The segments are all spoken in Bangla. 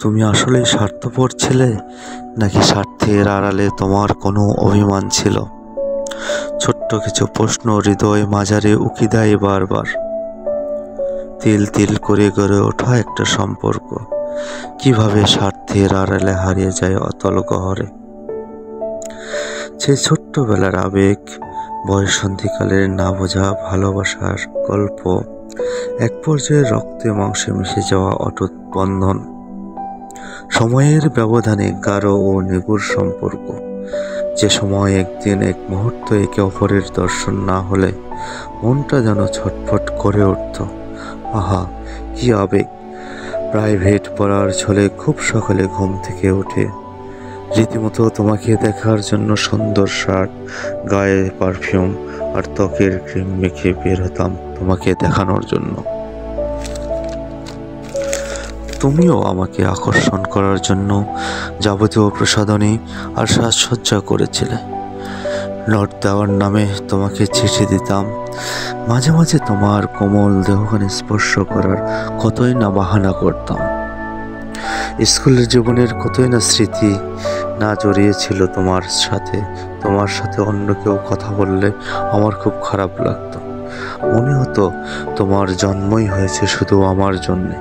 তুমি আসলেই স্বার্থপর ছিলে, নাকি স্বার্থের আড়ালে তোমার কোনো অভিমান ছিল? ছোট্ট কিছু প্রশ্ন হৃদয় মাঝারে উকি দেয় বারবার। তিল তিল করে গড়ে ওঠা একটা সম্পর্ক কিভাবে স্বার্থের আড়ালে হারিয়ে যায় অতল গহরে। সেই ছোট্টবেলার আবেগ, বয়ঃসন্ধিকালের না বোঝা ভালোবাসার গল্প, এক পর্যায়ে রক্তে মাংসে মিশে যাওয়া অটুট বন্ধন, সময়ের ব্যবধানে গাঢ় ও নিগুড় সম্পর্ক, যে সময় একদিন এক মুহূর্ত একে অপরের দর্শন না হলে মনটা যেন ছটফট করে উঠত। আহা, কি আবেগ! প্রাইভেট পড়ার ছলে খুব সকালে ঘুম থেকে উঠে রীতিমতো তোমাকে দেখার জন্য সুন্দর শার্ট, গায়ে পারফিউম আর ত্বকের ক্রিম মেখে বের হতাম তোমাকে দেখানোর জন্য। তুমিও আমাকে আকর্ষণ করার জন্য যাবতীয় প্রসাধনী আর সাজসজ্জা করেছিলে। নোট দেওয়ার নামে তোমাকে চিঠি দিতাম, মাঝে মাঝে তোমার কোমল দেহখানে স্পর্শ করার কতই না বাহানা করতাম। স্কুলের জীবনের কতই না স্মৃতি না জড়িয়েছিল তোমার সাথে। তোমার সাথে অন্য কেউ কথা বললে আমার খুব খারাপ লাগতো, মনে হতো তোমার জন্মই হয়েছে শুধু আমার জন্যে।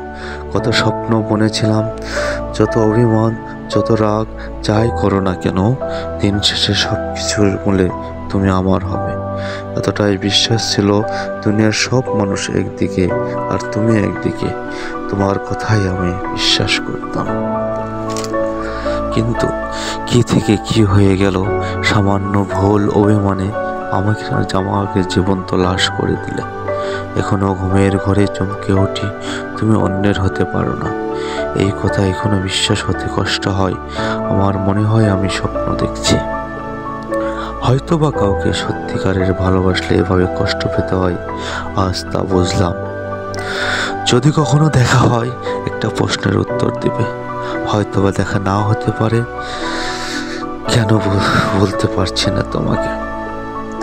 কত স্বপ্ন বুনেছিলাম, যত অভিমান, যত রাগ, যাই করো না কেন, দিন শেষে সব কিছুর মূলে তুমি আমার হবে। এতটাই বিশ্বাস ছিল দুনিয়ার সব মানুষ একদিকে আর তুমি একদিকে, তোমার কথাই আমি বিশ্বাস করতাম। কিন্তু কি থেকে কি হয়ে গেল, সামান্য ভুল অভিমানে আমাকে জীবন্ত লাশ করে দিলে। এখনো ঘুমের ঘরে চমকে উঠি, তুমি অন্যের হতে পারো না। এই কথা এখনো বিশ্বাস হতে কষ্ট হয়। আমার মনে হয় আমি স্বপ্ন দেখছি। হয়তো বা কাউকে সত্যিকারের ভালোবাসলে এভাবে কষ্ট পেতে হয়, আজ তা বুঝলাম। যদি কখনো দেখা হয়, একটা প্রশ্নের উত্তর দিবে। হয়তো বা দেখা নাও হতে পারে, কেন বলতে পারছি না তোমাকে।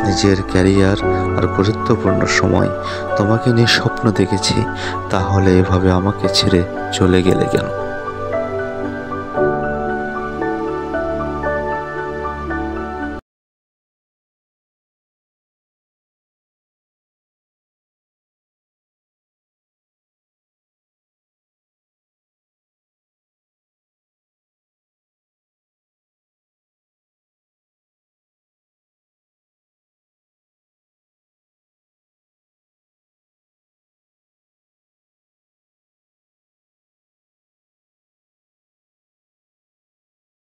নিজের ক্যারিয়ার আর গুরুত্বপূর্ণ সময় তোমাকে নিয়ে স্বপ্ন দেখেছি, তাহলে এভাবে আমাকে ছেড়ে চলে গেলে কেন?